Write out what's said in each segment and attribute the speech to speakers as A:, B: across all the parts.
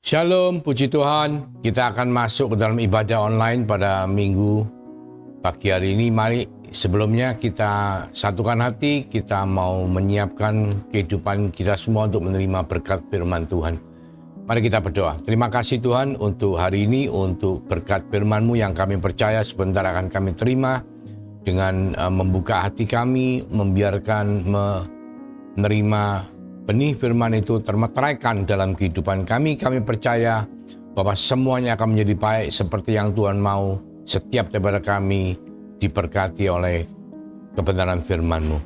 A: Shalom, puji Tuhan. Kita akan masuk ke dalam ibadah online pada minggu pagi hari ini. Mari sebelumnya kita satukan hati, kita mau menyiapkan kehidupan kita semua untuk menerima berkat firman Tuhan. Mari kita berdoa. Terima kasih Tuhan untuk hari ini, untuk berkat firman-Mu yang kami percaya sebentar akan kami terima dengan membuka hati kami, membiarkan menerima benih firman itu termeteraikan dalam kehidupan kami. Kami percaya bahwa semuanya akan menjadi baik seperti yang Tuhan mau. Setiap daripada kami diberkati oleh kebenaran firman-Mu.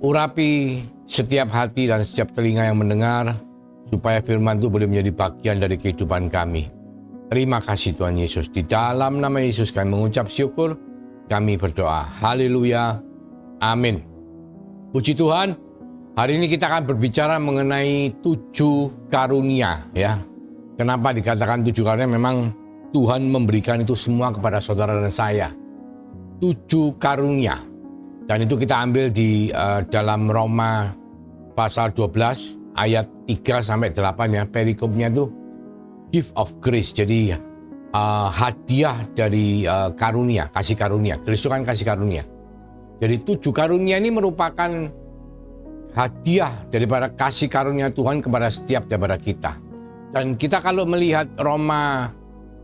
A: Urapi setiap hati dan setiap telinga yang mendengar, supaya firman itu boleh menjadi bagian dari kehidupan kami. Terima kasih Tuhan Yesus. Di dalam nama Yesus kami mengucap syukur, kami berdoa. Haleluya. Amin. Puji Tuhan. Hari ini kita akan berbicara mengenai 7 karunia, ya. Kenapa dikatakan 7 karunia? Memang Tuhan memberikan itu semua kepada saudara dan saya. 7 karunia. Dan itu kita ambil di dalam Roma pasal 12 ayat 3 sampai 8 ya. Perikopnya itu gift of grace. Jadi hadiah dari karunia, kasih karunia. Kristus kan kasih karunia. Jadi 7 karunia ini merupakan hadiah daripada kasih karunia Tuhan kepada setiap daripada kita. Dan kita kalau melihat Roma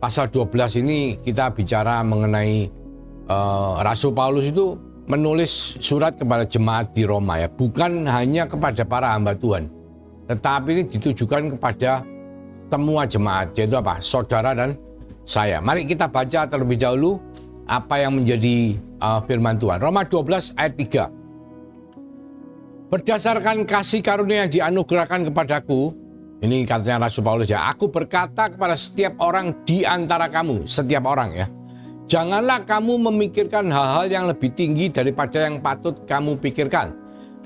A: pasal 12 ini, kita bicara mengenai Rasul Paulus itu menulis surat kepada jemaat di Roma ya. Bukan hanya kepada para hamba Tuhan, tetapi ini ditujukan kepada semua jemaat, yaitu apa? Saudara dan saya. Mari kita baca terlebih dahulu apa yang menjadi firman Tuhan. Roma 12 ayat 3. Berdasarkan kasih karunia yang dianugerahkan kepadaku, ini katanya Rasul Paulus ya, aku berkata kepada setiap orang di antara kamu, setiap orang ya, janganlah kamu memikirkan hal-hal yang lebih tinggi daripada yang patut kamu pikirkan.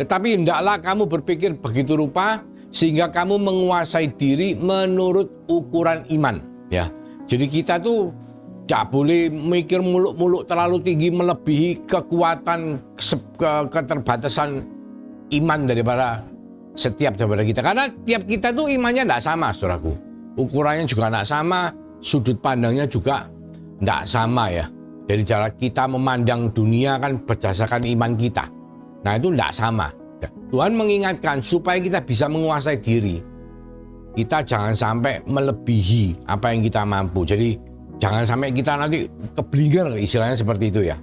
A: Tetapi hendaklah kamu berpikir begitu rupa, sehingga kamu menguasai diri menurut ukuran iman. Ya, jadi kita tuh tidak boleh mikir muluk-muluk terlalu tinggi melebihi kekuatan keterbatasan iman daripada setiap daripada kita. Karena tiap kita tuh imannya tidak sama, saudaraku. Ukurannya juga tidak sama, sudut pandangnya juga tidak sama ya. Jadi cara kita memandang dunia kan berdasarkan iman kita. Nah itu tidak sama. Tuhan mengingatkan supaya kita bisa menguasai diri. Kita jangan sampai melebihi apa yang kita mampu. Jadi jangan sampai kita nanti keblinger, istilahnya seperti itu ya.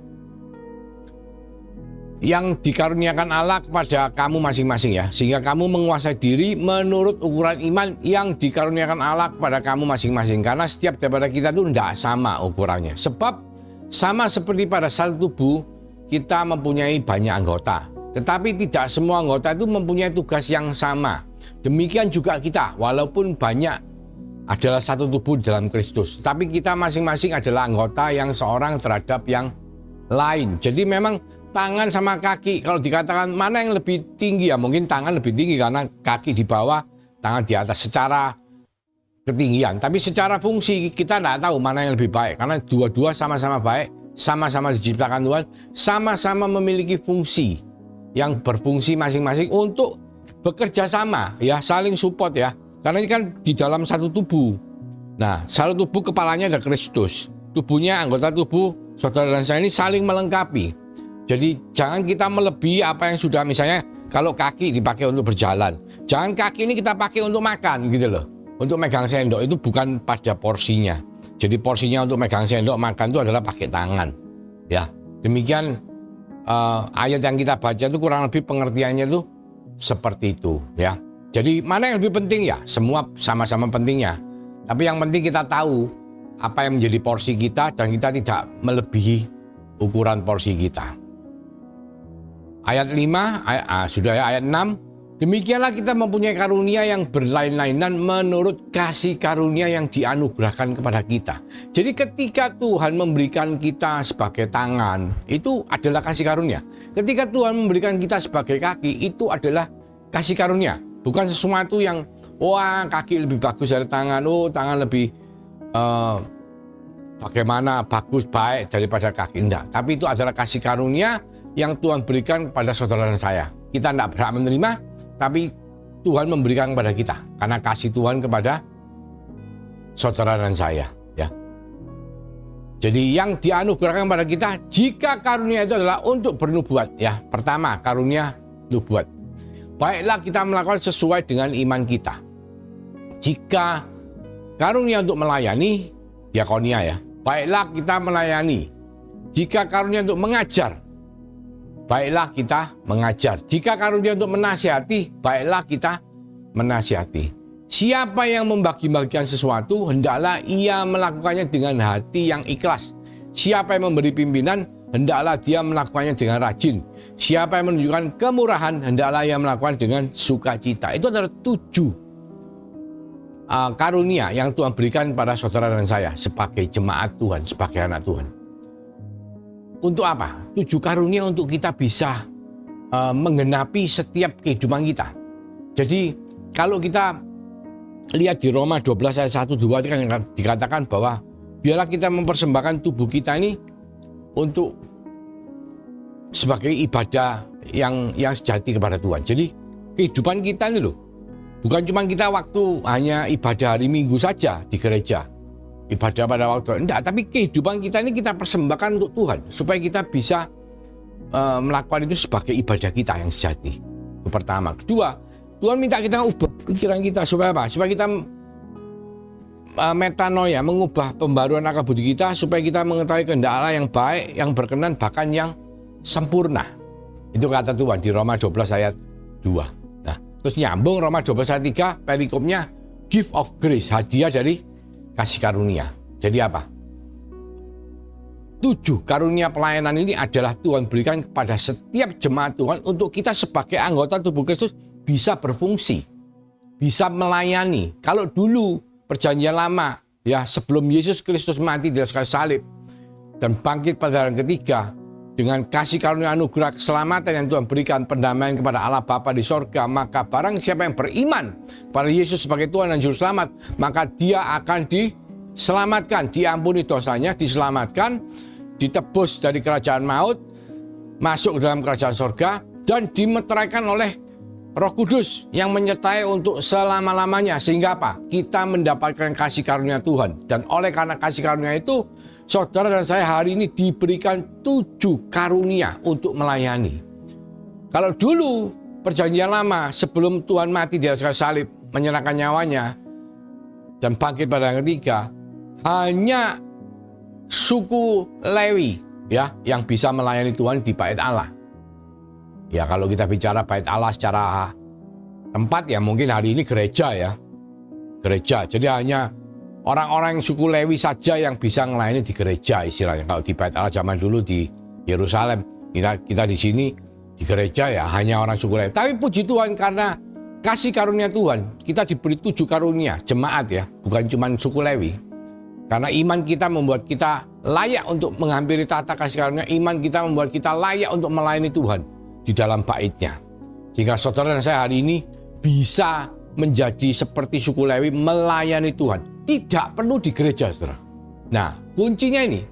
A: Yang dikaruniakan Allah kepada kamu masing-masing ya, sehingga kamu menguasai diri menurut ukuran iman yang dikaruniakan Allah kepada kamu masing-masing. Karena setiap daripada kita itu tidak sama ukurannya. Sebab sama seperti pada satu tubuh, kita mempunyai banyak anggota, tetapi tidak semua anggota itu mempunyai tugas yang sama. Demikian juga kita, walaupun banyak adalah satu tubuh dalam Kristus, tapi kita masing-masing adalah anggota yang seorang terhadap yang lain. Jadi memang tangan sama kaki, kalau dikatakan mana yang lebih tinggi ya mungkin tangan lebih tinggi karena kaki di bawah, tangan di atas secara ketinggian. Tapi secara fungsi kita tidak tahu mana yang lebih baik karena dua-dua sama-sama baik, sama-sama diciptakan Tuhan, sama-sama memiliki fungsi yang berfungsi masing-masing untuk bekerja sama ya, saling support ya. Karena ini kan di dalam satu tubuh. Nah, satu tubuh kepalanya ada Kristus. Tubuhnya, anggota tubuh saudara dan saya ini saling melengkapi. Jadi jangan kita melebihi apa yang sudah, misalnya kalau kaki dipakai untuk berjalan, jangan kaki ini kita pakai untuk makan gitu loh. Untuk megang sendok itu bukan pada porsinya. Jadi porsinya untuk megang sendok makan itu adalah pakai tangan. Ya, demikian ayat yang kita baca itu kurang lebih pengertiannya itu seperti itu ya. Jadi mana yang lebih penting ya? Semua sama-sama pentingnya. Tapi yang penting kita tahu apa yang menjadi porsi kita dan kita tidak melebihi ukuran porsi kita. Ayat 5, sudah ya, ayat 6. Demikianlah kita mempunyai karunia yang berlain-lainan menurut kasih karunia yang dianugerahkan kepada kita. Jadi ketika Tuhan memberikan kita sebagai tangan, itu adalah kasih karunia. Ketika Tuhan memberikan kita sebagai kaki, itu adalah kasih karunia. Bukan sesuatu yang, wah kaki lebih bagus dari tangan, oh tangan lebih bagaimana bagus, baik daripada kaki. Enggak, tapi itu adalah kasih karunia yang Tuhan berikan kepada saudara dan saya. Kita tidak berhak menerima, tapi Tuhan memberikan kepada kita. Karena kasih Tuhan kepada saudara dan saya, ya. Jadi yang dianugerahkan pada kita jika karunia itu adalah untuk bernubuat, ya. Pertama, karunia nubuat. Baiklah kita melakukan sesuai dengan iman kita. Jika karunia untuk melayani, diakonia, ya. Baiklah kita melayani. Jika karunia untuk mengajar, baiklah kita mengajar. Jika karunia untuk menasihati, baiklah kita menasihati. Siapa yang membagi-bagikan sesuatu, hendaklah ia melakukannya dengan hati yang ikhlas. Siapa yang memberi pimpinan, hendaklah dia melakukannya dengan rajin. Siapa yang menunjukkan kemurahan, hendaklah ia melakukan dengan sukacita. Itu adalah 7 karunia yang Tuhan berikan pada saudara dan saya sebagai jemaat Tuhan, sebagai anak Tuhan. Untuk apa? 7 karunia untuk kita bisa menggenapi setiap kehidupan kita. Jadi kalau kita lihat di Roma 12 ayat 1-2 itu kan dikatakan bahwa biarlah kita mempersembahkan tubuh kita ini untuk sebagai ibadah yang sejati kepada Tuhan. Jadi kehidupan kita ini loh, bukan cuma kita waktu hanya ibadah hari Minggu saja di gereja, ibadah pada waktu, enggak, tapi kehidupan kita ini kita persembahkan untuk Tuhan supaya kita bisa melakukan itu sebagai ibadah kita yang sejati. Itu pertama. Kedua, Tuhan minta kita ubah pikiran kita supaya apa? Supaya kita metanoia, mengubah pembaruan akal budi kita supaya kita mengetahui kehendak Allah yang baik, yang berkenan, bahkan yang sempurna. Itu kata Tuhan di Roma 12 ayat 2. Nah, terus nyambung Roma 12 ayat 3, perikopnya gift of grace, hadiah dari kasih karunia. Jadi apa? 7 karunia pelayanan ini adalah Tuhan berikan kepada setiap jemaat Tuhan untuk kita sebagai anggota tubuh Kristus bisa berfungsi, bisa melayani. Kalau dulu perjanjian lama, ya, sebelum Yesus Kristus mati di atas kayu salib dan bangkit pada hari ketiga dengan kasih karunia anugerah keselamatan yang Tuhan berikan, pendamaian kepada Allah Bapa di sorga, maka barang siapa yang beriman pada Yesus sebagai Tuhan dan Juru Selamat, maka dia akan diselamatkan, diampuni dosanya, diselamatkan, ditebus dari kerajaan maut, masuk ke dalam kerajaan sorga, dan dimeteraikan oleh Roh Kudus yang menyertai untuk selama-lamanya. Sehingga apa? Kita mendapatkan kasih karunia Tuhan. Dan oleh karena kasih karunia itu, saudara dan saya hari ini diberikan 7 karunia untuk melayani. Kalau dulu perjanjian lama sebelum Tuhan mati di atas kayu salib, menyerahkan nyawanya dan bangkit pada hari ketiga, hanya suku Lewi, ya, yang bisa melayani Tuhan di bait Allah. Ya, kalau kita bicara bait Allah secara tempat, ya mungkin hari ini gereja, ya. Gereja. Jadi hanya orang-orang suku Lewi saja yang bisa melayani di gereja istilahnya. Kalau di bait Allah zaman dulu di Yerusalem, kita di sini di gereja, ya hanya orang suku Lewi. Tapi puji Tuhan karena kasih karunia Tuhan, kita diberi 7 karunia jemaat, ya, bukan cuma suku Lewi. Karena iman kita membuat kita layak untuk menghampiri tata kasih karunia. Iman kita membuat kita layak untuk melayani Tuhan di dalam bait-Nya. Sehingga saudara dan saya hari ini bisa menjadi seperti suku Lewi melayani Tuhan. Tidak perlu di gereja, saudara. Nah, kuncinya ini.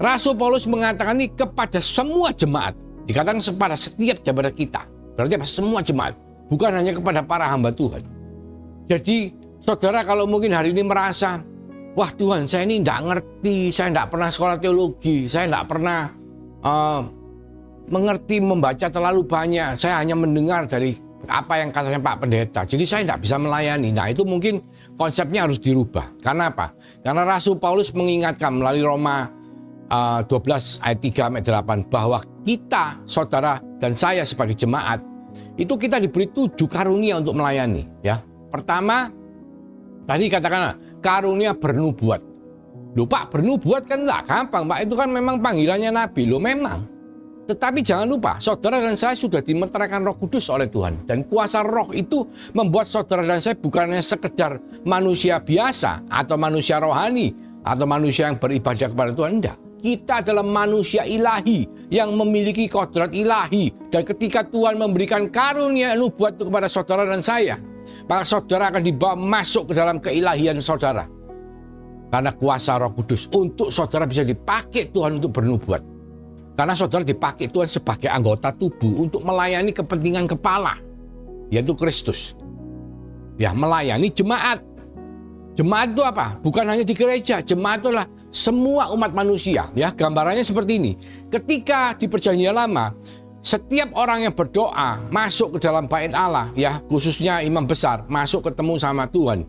A: Rasul Paulus mengatakan ini kepada semua jemaat. Dikatakan kepada setiap jemaat kita. Berarti apa? Semua jemaat. Bukan hanya kepada para hamba Tuhan. Jadi, saudara kalau mungkin hari ini merasa, wah Tuhan, saya ini tidak ngerti. Saya tidak pernah sekolah teologi. Saya tidak pernah mengerti membaca terlalu banyak. Saya hanya mendengar dari apa yang katanya Pak Pendeta. Jadi saya tidak bisa melayani. Nah, itu mungkin konsepnya harus dirubah. Karena apa? Karena Rasul Paulus mengingatkan melalui Roma 12 ayat 3 sampai 8 bahwa kita, saudara dan saya sebagai jemaat, itu kita diberi 7 karunia untuk melayani, ya. Pertama, tadi katakanlah karunia bernubuat. Loh Pak, bernubuat kan enggak gampang, Pak. Itu kan memang panggilannya nabi. Loh memang. Tetapi jangan lupa, saudara dan saya sudah dimeteraikan Roh Kudus oleh Tuhan. Dan kuasa Roh itu membuat saudara dan saya bukannya sekedar manusia biasa atau manusia rohani atau manusia yang beribadah kepada Tuhan. Tidak. Kita adalah manusia ilahi yang memiliki kodrat ilahi. Dan ketika Tuhan memberikan karunia nubuat itu kepada saudara dan saya, maka saudara akan dibawa masuk ke dalam keilahian saudara. Karena kuasa Roh Kudus untuk saudara bisa dipakai Tuhan untuk bernubuat. Karena saudara dipakai Tuhan sebagai anggota tubuh untuk melayani kepentingan kepala, yaitu Kristus. Ya, melayani jemaat. Jemaat itu apa? Bukan hanya di gereja, jemaat itulah semua umat manusia. Ya, gambarannya seperti ini. Ketika di Perjanjian Lama, setiap orang yang berdoa masuk ke dalam bait Allah, ya khususnya imam besar masuk ketemu sama Tuhan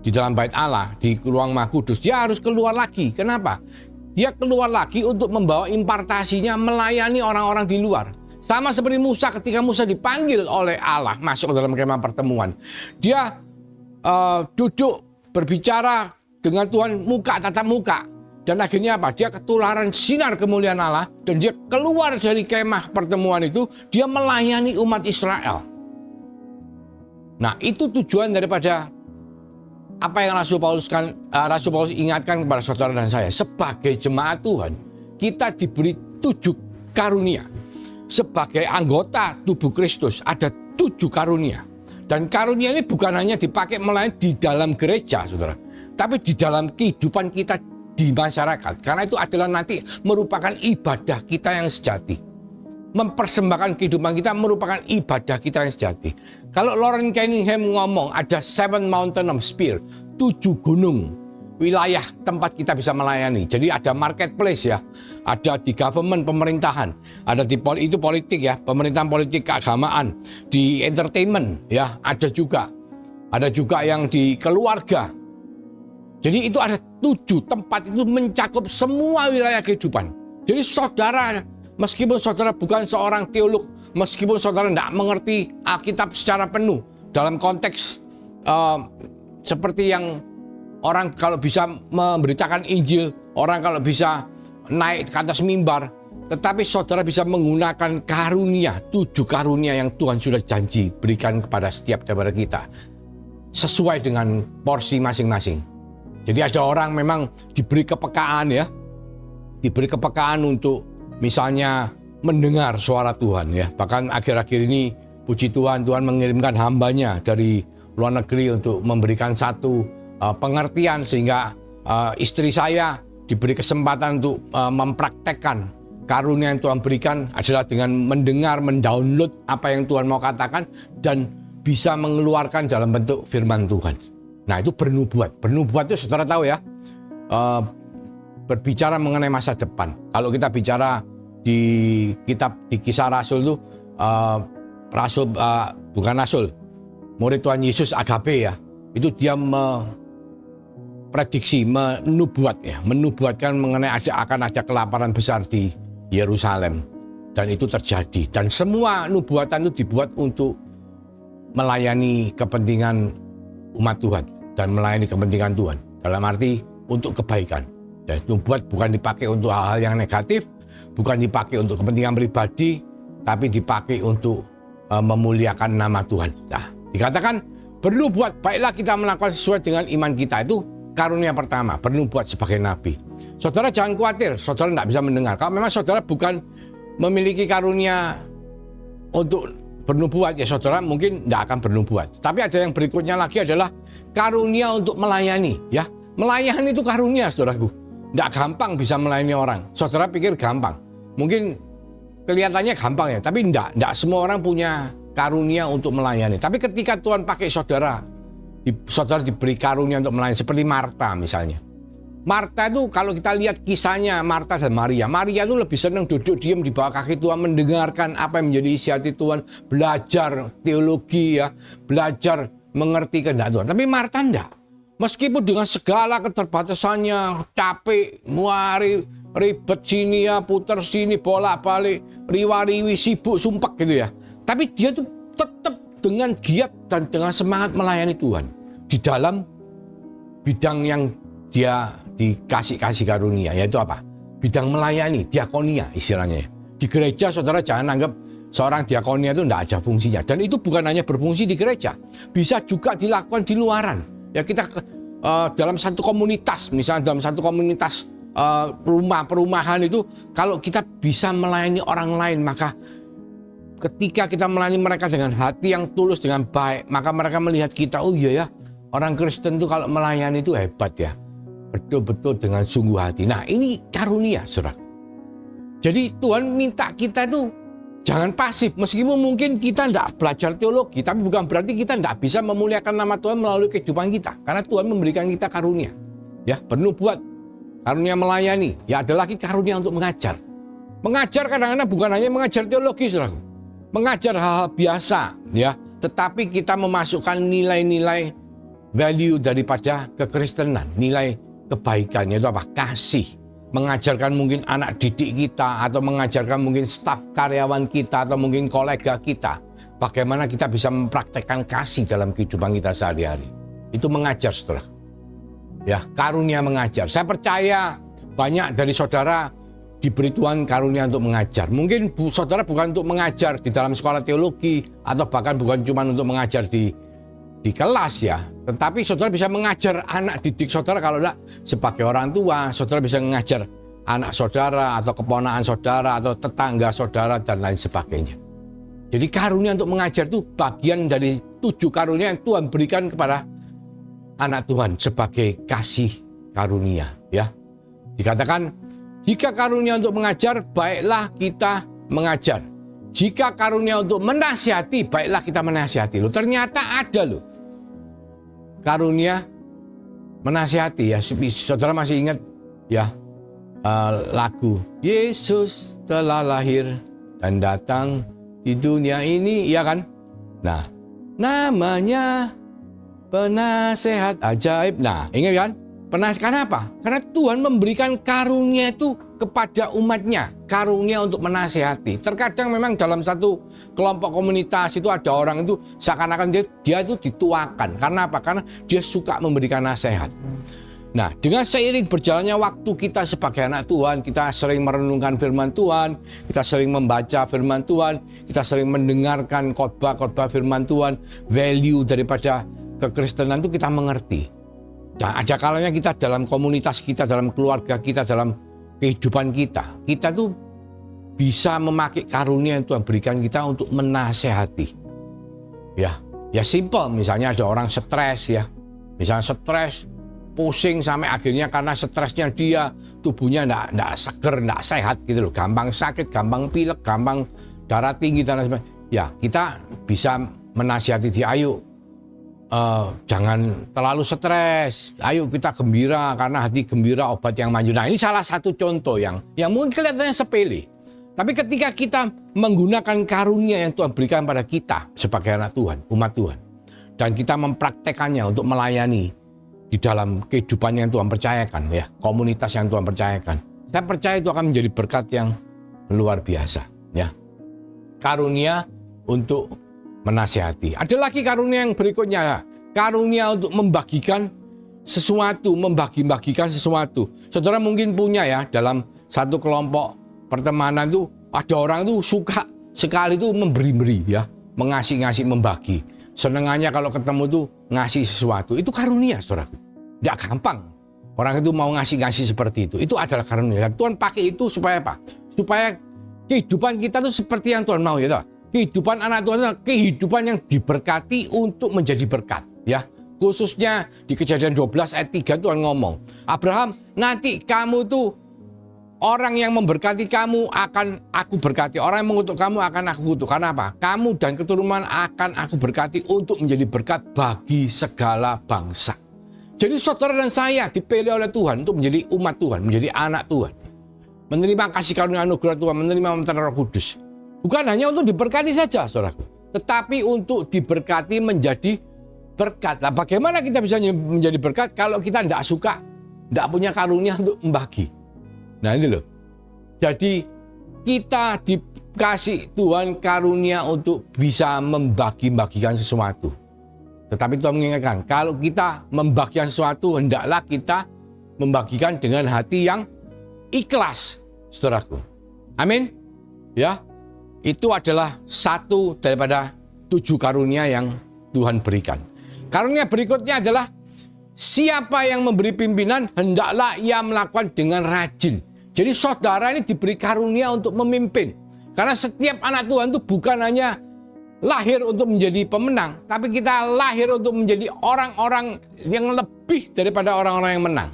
A: di dalam bait Allah di ruang Maha Kudus, dia harus keluar lagi. Kenapa? Dia keluar lagi untuk membawa impartasinya melayani orang-orang di luar. Sama seperti Musa, ketika Musa dipanggil oleh Allah masuk ke dalam kemah pertemuan, dia duduk berbicara dengan Tuhan tatap muka. Dan akhirnya apa? Dia ketularan sinar kemuliaan Allah. Dan dia keluar dari kemah pertemuan itu. Dia melayani umat Israel. Nah, itu tujuan daripada apa yang Rasul Paulus ingatkan kepada saudara dan saya. Sebagai jemaat Tuhan, kita diberi 7 karunia. Sebagai anggota tubuh Kristus ada 7 karunia. Dan karunia ini bukan hanya dipakai melayani di dalam gereja, saudara, tapi di dalam kehidupan kita di masyarakat. Karena itu adalah nanti merupakan ibadah kita yang sejati. Mempersembahkan kehidupan kita merupakan ibadah kita yang sejati. Kalau Lauren Cunningham ngomong ada 7 mountain of spear, 7 gunung wilayah tempat kita bisa melayani. Jadi ada marketplace ya, ada di government, pemerintahan, ada di itu politik ya, pemerintahan politik, keagamaan, di entertainment ya, ada juga yang di keluarga. Jadi itu ada 7 tempat, itu mencakup semua wilayah kehidupan. Jadi saudara, meskipun saudara bukan seorang teolog, meskipun saudara tidak mengerti Alkitab secara penuh dalam konteks seperti yang orang kalau bisa memberitakan Injil, orang kalau bisa naik ke atas mimbar, tetapi saudara bisa menggunakan karunia, 7 karunia yang Tuhan sudah janji berikan kepada setiap daripada kita, sesuai dengan porsi masing-masing. Jadi ada orang memang diberi kepekaan ya, diberi kepekaan untuk misalnya mendengar suara Tuhan ya. Bahkan akhir-akhir ini puji Tuhan, Tuhan mengirimkan hambanya dari luar negeri untuk memberikan satu pengertian sehingga istri saya diberi kesempatan untuk mempraktekkan karunia yang Tuhan berikan adalah dengan mendengar, mendownload apa yang Tuhan mau katakan dan bisa mengeluarkan dalam bentuk firman Tuhan. Nah, itu bernubuat. Bernubuat itu saudara tahu ya, berbicara mengenai masa depan. Kalau kita bicara di kitab di Kisah Rasul itu murid Tuhan Yesus Agape ya, itu dia prediksi, menubuatkan mengenai akan ada kelaparan besar di Yerusalem, dan itu terjadi. Dan semua nubuatan itu dibuat untuk melayani kepentingan umat Tuhan dan melayani kepentingan Tuhan, dalam arti untuk kebaikan. Dan nubuat bukan dipakai untuk hal-hal yang negatif, bukan dipakai untuk kepentingan pribadi, tapi dipakai untuk memuliakan nama Tuhan. Nah, dikatakan bernubuat, baiklah kita melakukan sesuai dengan iman kita. Itu karunia pertama, bernubuat sebagai nabi. Saudara jangan khawatir, saudara tidak bisa mendengar. Kalau memang saudara bukan memiliki karunia untuk bernubuat, ya saudara mungkin tidak akan bernubuat. Tapi ada yang berikutnya lagi adalah karunia untuk melayani. Ya, melayani itu karunia, saudaraku. Tidak gampang bisa melayani orang. Saudara pikir gampang. Mungkin kelihatannya gampang ya, tapi tidak semua orang punya karunia untuk melayani. Tapi ketika Tuhan pakai saudara diberi karunia untuk melayani, seperti Marta misalnya. Marta itu kalau kita lihat kisahnya Marta dan Maria itu lebih senang duduk diam di bawah kaki Tuhan, mendengarkan apa yang menjadi isi hati Tuhan, belajar teologi ya, belajar mengerti kehendak Tuhan. Tapi Marta enggak. Meskipun dengan segala keterbatasannya, capek, muari, ribet sini ya, putar sini, bolak-balik, riwa-riwi, sibuk, sumpek gitu ya. Tapi dia tuh tetap dengan giat dan dengan semangat melayani Tuhan di dalam bidang yang dia dikasih karunia, yaitu apa? Bidang melayani, diakonia istilahnya. Di gereja saudara jangan anggap seorang diakonia itu tidak ada fungsinya. Dan itu bukan hanya berfungsi di gereja, bisa juga dilakukan di luaran. Ya kita dalam satu komunitas, misalnya dalam satu komunitas perumahan itu, kalau kita bisa melayani orang lain, maka ketika kita melayani mereka dengan hati yang tulus, dengan baik, maka mereka melihat kita, oh iya ya, orang Kristen itu kalau melayani itu hebat ya. Betul-betul dengan sungguh hati. Nah, ini karunia, saudara. Jadi Tuhan minta kita itu Jangan pasif, meskipun mungkin kita tidak belajar teologi, tapi bukan berarti kita tidak bisa memuliakan nama Tuhan melalui kehidupan kita. Karena Tuhan memberikan kita karunia. Ya, bernubuat, karunia melayani. Ya, ada lagi karunia untuk mengajar. Mengajar kadang-kadang bukan hanya mengajar teologi, saudara. Mengajar hal-hal biasa, ya. Tetapi kita memasukkan nilai-nilai value daripada kekristenan, nilai kebaikan, yaitu apa? Kasih. Mengajarkan mungkin anak didik kita, atau mengajarkan mungkin staf karyawan kita, atau mungkin kolega kita. Bagaimana kita bisa mempraktekkan kasih dalam kehidupan kita sehari-hari. Itu mengajar, saudara. Ya, karunia mengajar. Saya percaya banyak dari saudara diberi Tuhan karunia untuk mengajar. Mungkin saudara bukan untuk mengajar di dalam sekolah teologi, atau bahkan bukan cuma untuk mengajar di kelas ya, tetapi saudara bisa mengajar anak didik saudara. Kalau tidak sebagai orang tua, saudara bisa mengajar anak saudara atau keponakan saudara atau tetangga saudara dan lain sebagainya. Jadi karunia untuk mengajar itu bagian dari 7 karunia yang Tuhan berikan kepada anak Tuhan sebagai kasih karunia, ya. Dikatakan, jika karunia untuk mengajar, baiklah kita mengajar. Jika karunia untuk menasihati, baiklah kita menasihati. Loh, ternyata ada loh karunia menasihati, ya. Saudara masih ingat ya lagu Yesus telah lahir dan datang di dunia ini, ya kan? Nah, namanya penasehat ajaib. Nah, ingat kan? Penasehat apa? Karena Tuhan memberikan karunia itu kepada umatnya, karunia untuk menasehati. Terkadang memang dalam satu kelompok komunitas itu ada orang itu seakan-akan dia itu dituakan. Karena apa? Karena dia suka memberikan nasihat. Nah, dengan seiring berjalannya waktu kita sebagai anak Tuhan, kita sering merenungkan firman Tuhan, kita sering membaca firman Tuhan, kita sering mendengarkan khotbah-khotbah firman Tuhan, value daripada kekristenan itu kita mengerti. Dan ada kalanya kita dalam komunitas kita, dalam keluarga kita, dalam kehidupan kita, kita tuh bisa memakai karunia yang Tuhan berikan kita untuk menasehati. Ya simple, misalnya ada orang stres ya. Misalnya stres, pusing sampai akhirnya karena stresnya dia tubuhnya enggak seger, enggak sehat gitu loh. Gampang sakit, gampang pilek, gampang darah tinggi dan lain sebagainya. Ya, kita bisa menasihati dia, ayo jangan terlalu stres. Ayo kita gembira, karena hati gembira obat yang manjur. Nah, ini salah satu contoh yang mungkin kelihatannya sepele. Tapi ketika kita menggunakan karunia yang Tuhan berikan pada kita sebagai anak Tuhan, umat Tuhan, dan kita mempraktekannya untuk melayani di dalam kehidupan yang Tuhan percayakan, ya, komunitas yang Tuhan percayakan, saya percaya itu akan menjadi berkat yang luar biasa, ya. Karunia untuk menasihati. Ada lagi karunia yang berikutnya, karunia untuk membagikan sesuatu, membagi-bagikan sesuatu. Saudara mungkin punya ya, dalam satu kelompok pertemanan itu ada orang tuh suka sekali tuh memberi-beri ya, mengasih-ngasih, membagi. Senengannya kalau ketemu tuh ngasih sesuatu. Itu karunia, saudaraku. Tidak gampang orang itu mau ngasih-ngasih seperti itu. Itu adalah karunia. Dan Tuhan pakai itu supaya apa? Supaya kehidupan kita tuh seperti yang Tuhan mau, ya toh. Kehidupan anak Tuhan adalah kehidupan yang diberkati untuk menjadi berkat, ya. Khususnya di Kejadian 12 ayat 3 Tuhan ngomong, Abraham, nanti kamu tuh orang yang memberkati kamu akan aku berkati, orang yang mengutuk kamu akan aku kutuk. Karena apa? Kamu dan keturunan akan aku berkati untuk menjadi berkat bagi segala bangsa. Jadi saudara dan saya dipilih oleh Tuhan untuk menjadi umat Tuhan, menjadi anak Tuhan, menerima kasih karunia anugerah Tuhan, menerima pemerintahan Roh Kudus. Bukan hanya untuk diberkati saja, saudaraku, tetapi untuk diberkati menjadi berkat. Nah, bagaimana kita bisa menjadi berkat kalau kita tidak suka, tidak punya karunia untuk membagi? Nah, ini loh. Jadi kita dikasih Tuhan karunia untuk bisa membagi-bagikan sesuatu. Tetapi Tuhan mengingatkan, kalau kita membagikan sesuatu, hendaklah kita membagikan dengan hati yang ikhlas, saudaraku. Amin. Ya. Itu adalah satu daripada 7 karunia yang Tuhan berikan. Karunia berikutnya adalah siapa yang memberi pimpinan, hendaklah ia melakukan dengan rajin. Jadi saudara ini diberi karunia untuk memimpin. Karena setiap anak Tuhan itu bukan hanya lahir untuk menjadi pemenang, tapi kita lahir untuk menjadi orang-orang yang lebih daripada orang-orang yang menang.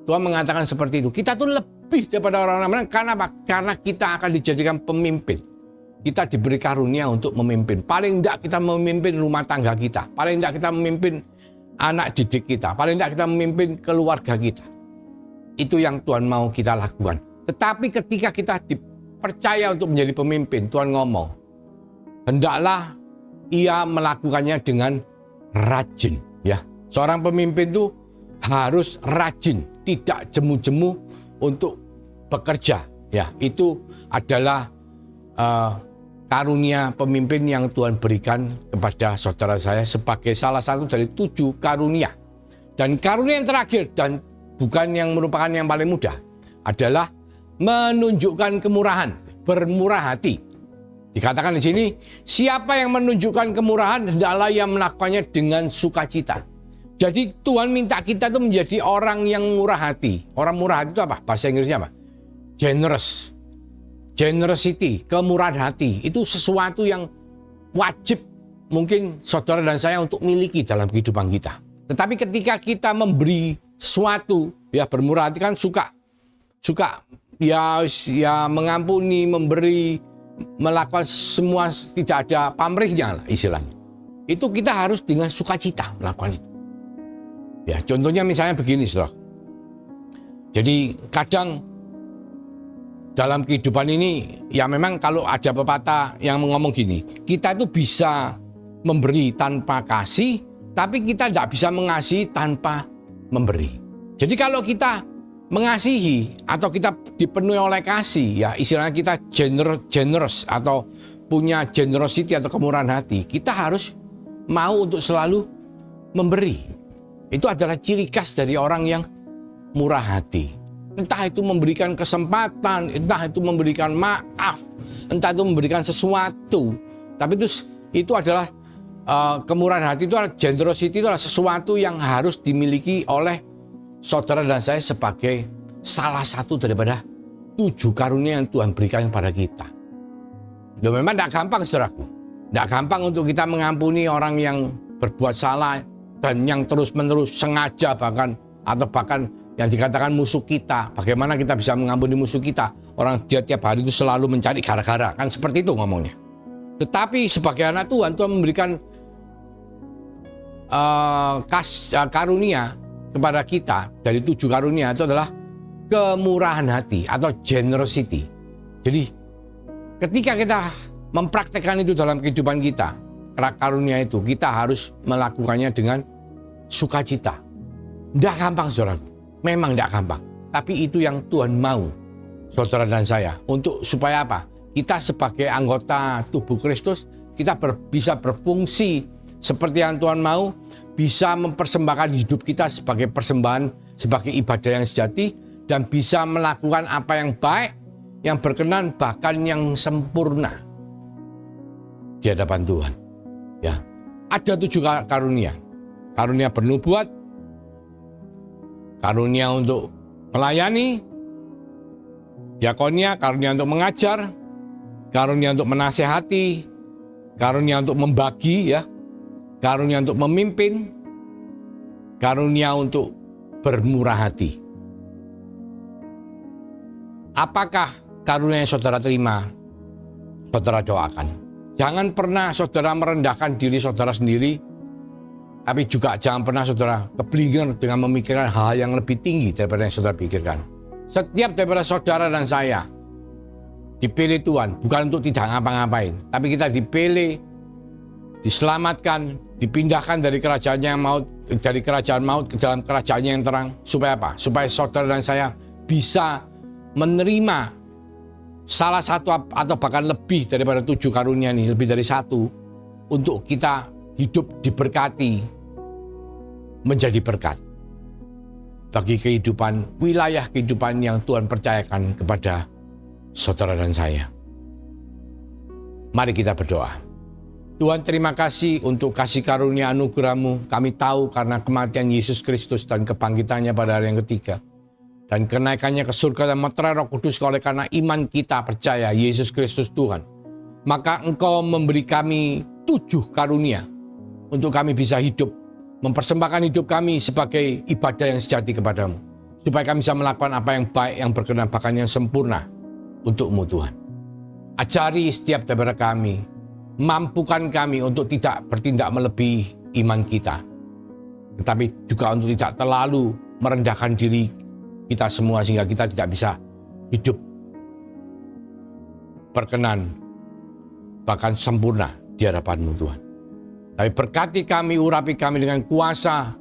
A: Tuhan mengatakan seperti itu. Kita tuh lebih daripada orang-orang menang. Karena apa? Karena kita akan dijadikan pemimpin. kita diberi karunia untuk memimpin. Paling tidak kita memimpin rumah tangga kita. Paling tidak kita memimpin anak didik kita. Paling tidak kita memimpin keluarga kita. Itu yang Tuhan mau kita lakukan. Tetapi ketika kita dipercaya untuk menjadi pemimpin, Tuhan ngomong, hendaklah ia melakukannya dengan rajin. Ya, seorang pemimpin itu harus rajin, tidak jemu-jemu untuk bekerja. Ya, itu adalah karunia pemimpin yang Tuhan berikan kepada saudara saya sebagai salah satu dari 7 karunia. Dan karunia yang terakhir dan bukan yang merupakan yang paling mudah adalah menunjukkan kemurahan, bermurah hati. Dikatakan di sini, siapa yang menunjukkan kemurahan hendaklah ia melakukannya dengan sukacita. Jadi Tuhan minta kita itu menjadi orang yang murah hati. Orang murah hati itu apa? Bahasa Inggrisnya apa? Generous. Generosity, kemurahan hati. Itu sesuatu yang wajib mungkin saudara dan saya untuk miliki dalam kehidupan kita. Tetapi ketika kita memberi sesuatu, ya bermurah hati kan suka ya mengampuni, memberi, melakukan semua, tidak ada pamrihnya lah istilahnya. Itu kita harus dengan sukacita melakukan itu. Ya, contohnya misalnya begini, saudara. Jadi kadang dalam kehidupan ini, ya memang kalau ada pepatah yang ngomong gini, kita itu bisa memberi tanpa kasih, tapi kita tidak bisa mengasihi tanpa memberi. Jadi kalau kita mengasihi atau kita dipenuhi oleh kasih, ya istilahnya kita generous atau punya generosity atau kemurahan hati, kita harus mau untuk selalu memberi. Itu adalah ciri khas dari orang yang murah hati. Entah itu memberikan kesempatan, entah itu memberikan maaf, entah itu memberikan sesuatu. Tapi itu adalah kemurahan hati, itu adalah generosity, itu adalah sesuatu yang harus dimiliki oleh saudara dan saya sebagai salah satu daripada 7 karunia yang Tuhan berikan kepada kita. Loh, memang tidak gampang, saudaraku. Tidak gampang untuk kita mengampuni orang yang berbuat salah dan yang terus-menerus sengaja bahkan yang dikatakan musuh kita. Bagaimana kita bisa mengampuni musuh kita? Orang dia tiap hari itu selalu mencari gara-gara. Kan seperti itu ngomongnya. Tetapi sebagai anak Tuhan, Tuhan memberikan karunia kepada kita. Dari 7 karunia itu adalah kemurahan hati atau generosity. Jadi ketika kita mempraktekkan itu dalam kehidupan kita, karunia itu kita harus melakukannya dengan sukacita. Tidak gampang, saudara. Memang tidak gampang. Tapi itu yang Tuhan mau, saudara dan saya. Untuk supaya apa? Kita sebagai anggota tubuh Kristus, kita bisa berfungsi seperti yang Tuhan mau, bisa mempersembahkan hidup kita sebagai persembahan, sebagai ibadah yang sejati, dan bisa melakukan apa yang baik, yang berkenan, bahkan yang sempurna di hadapan Tuhan. Ya, ada 7 karunia. Karunia bernubuat, karunia untuk melayani, diakonia, karunia untuk mengajar, karunia untuk menasehati, karunia untuk membagi, ya, karunia untuk memimpin, karunia untuk bermurah hati. Apakah karunia yang saudara terima, saudara doakan. Jangan pernah saudara merendahkan diri saudara sendiri, tapi juga jangan pernah saudara keblinger dengan memikirkan hal yang lebih tinggi daripada yang saudara pikirkan. Setiap daripada saudara dan saya dipilih Tuhan bukan untuk tidak ngapa-ngapain, tapi kita dipilih, diselamatkan, dipindahkan dari kerajaan yang maut, dari kerajaan maut ke dalam kerajaan yang terang. Supaya apa? Supaya saudara dan saya bisa menerima salah satu atau bahkan lebih daripada 7 karunia ini, lebih dari 1, untuk kita hidup diberkati, menjadi berkat bagi kehidupan, wilayah kehidupan yang Tuhan percayakan kepada saudara dan saya. Mari kita berdoa. Tuhan, terima kasih untuk kasih karunia anugerah-Mu. Kami tahu karena kematian Yesus Kristus dan kebangkitannya pada hari yang ketiga, dan kenaikannya ke surga dan meterai Roh Kudus, oleh karena iman kita percaya Yesus Kristus Tuhan, maka Engkau memberi kami 7 karunia untuk kami bisa hidup, mempersembahkan hidup kami sebagai ibadah yang sejati kepadamu, supaya kami bisa melakukan apa yang baik, yang berkenan, bahkan yang sempurna untuk-Mu Tuhan. Ajari setiap daripada kami, mampukan kami untuk tidak bertindak melebihi iman kita, tetapi juga untuk tidak terlalu merendahkan diri kita semua sehingga kita tidak bisa hidup berkenan bahkan sempurna di hadapan-Mu Tuhan. Tapi berkati kami, urapi kami dengan kuasa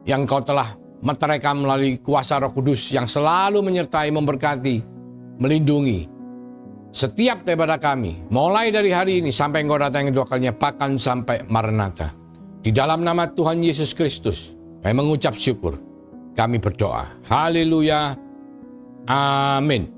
A: yang Kau telah meterai kami melalui kuasa Roh Kudus yang selalu menyertai, memberkati, melindungi setiap daripada kami, mulai dari hari ini sampai Engkau datang yang kedua kalinya, bahkan sampai Maranatha. Di dalam nama Tuhan Yesus Kristus, kami mengucap syukur, kami berdoa. Haleluya. Amin.